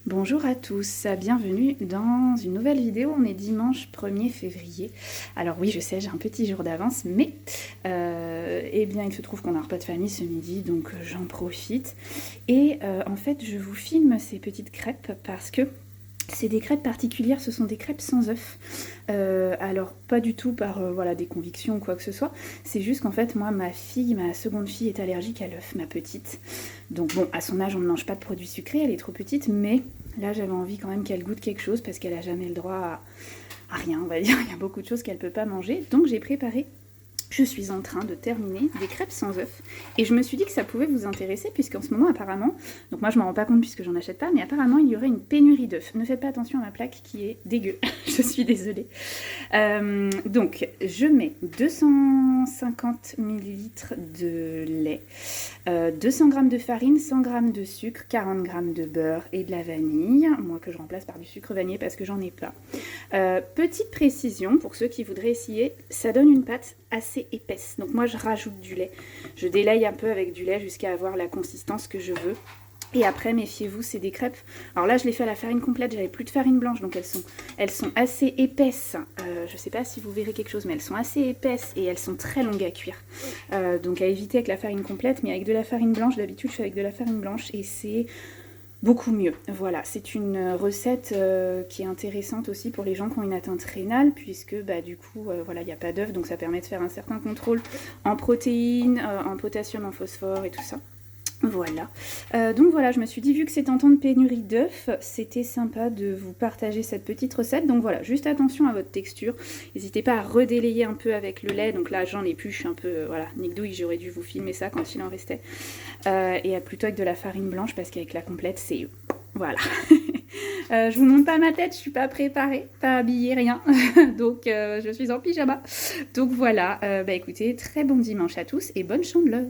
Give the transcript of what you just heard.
Bonjour à tous, bienvenue dans une nouvelle vidéo. On est dimanche 1er février. Alors oui, je sais, j'ai un petit jour d'avance, mais eh bien, il se trouve qu'on a un repas de famille ce midi, donc j'en profite. Et en fait, je vous filme ces petites crêpes parce que c'est des crêpes particulières, ce sont des crêpes sans œufs. Alors, pas du tout par voilà, des convictions ou quoi que ce soit. C'est juste qu'en fait, moi, ma seconde fille est allergique à l'œuf, ma petite. Donc bon, à son âge, on ne mange pas de produits sucrés, elle est trop petite, mais là, j'avais envie quand même qu'elle goûte quelque chose parce qu'elle n'a jamais le droit à rien, on va dire. Il y a beaucoup de choses qu'elle ne peut pas manger. Donc j'ai préparé. Je suis en train de terminer des crêpes sans œufs et je me suis dit que ça pouvait vous intéresser puisqu'en ce moment apparemment, donc moi je m'en rends pas compte puisque j'en achète pas, mais apparemment il y aurait une pénurie d'œufs. Ne faites pas attention à ma plaque qui est dégueu, je suis désolée. Donc je mets 250 ml de lait, 200 g de farine, 100 g de sucre, 40 g de beurre et de la vanille, moi que je remplace par du sucre vanillé parce que j'en ai pas. Petite précision pour ceux qui voudraient essayer, ça donne une pâte assez épaisse. Donc moi je rajoute du lait, je délaye un peu avec du lait jusqu'à avoir la consistance que je veux. Et après, méfiez-vous, c'est des crêpes. Alors là, je l'ai fait à la farine complète, j'avais plus de farine blanche, donc elles sont assez épaisses. Je sais pas si vous verrez quelque chose, mais elles sont assez épaisses et elles sont très longues à cuire. Donc à éviter avec la farine complète, mais avec de la farine blanche, d'habitude je fais avec de la farine blanche et c'est beaucoup mieux. Voilà, c'est une recette qui est intéressante aussi pour les gens qui ont une atteinte rénale, puisque bah, du coup, voilà, il n'y a pas d'œuf, donc ça permet de faire un certain contrôle en protéines, en potassium, en phosphore et tout ça. Voilà. Donc voilà, je me suis dit, vu que c'est en temps de pénurie d'œufs, c'était sympa de vous partager cette petite recette. Donc voilà, juste attention à votre texture. N'hésitez pas à redélayer un peu avec le lait. Donc là, j'en ai plus, je suis un peu, voilà, nique-douille, j'aurais dû vous filmer ça quand il en restait. Et plutôt avec de la farine blanche, parce qu'avec la complète, c'est... Voilà. Je vous montre pas ma tête, je suis pas préparée, pas habillée, rien. Donc je suis en pyjama. Donc voilà, bah écoutez, très bon dimanche à tous et bonne chandeleur.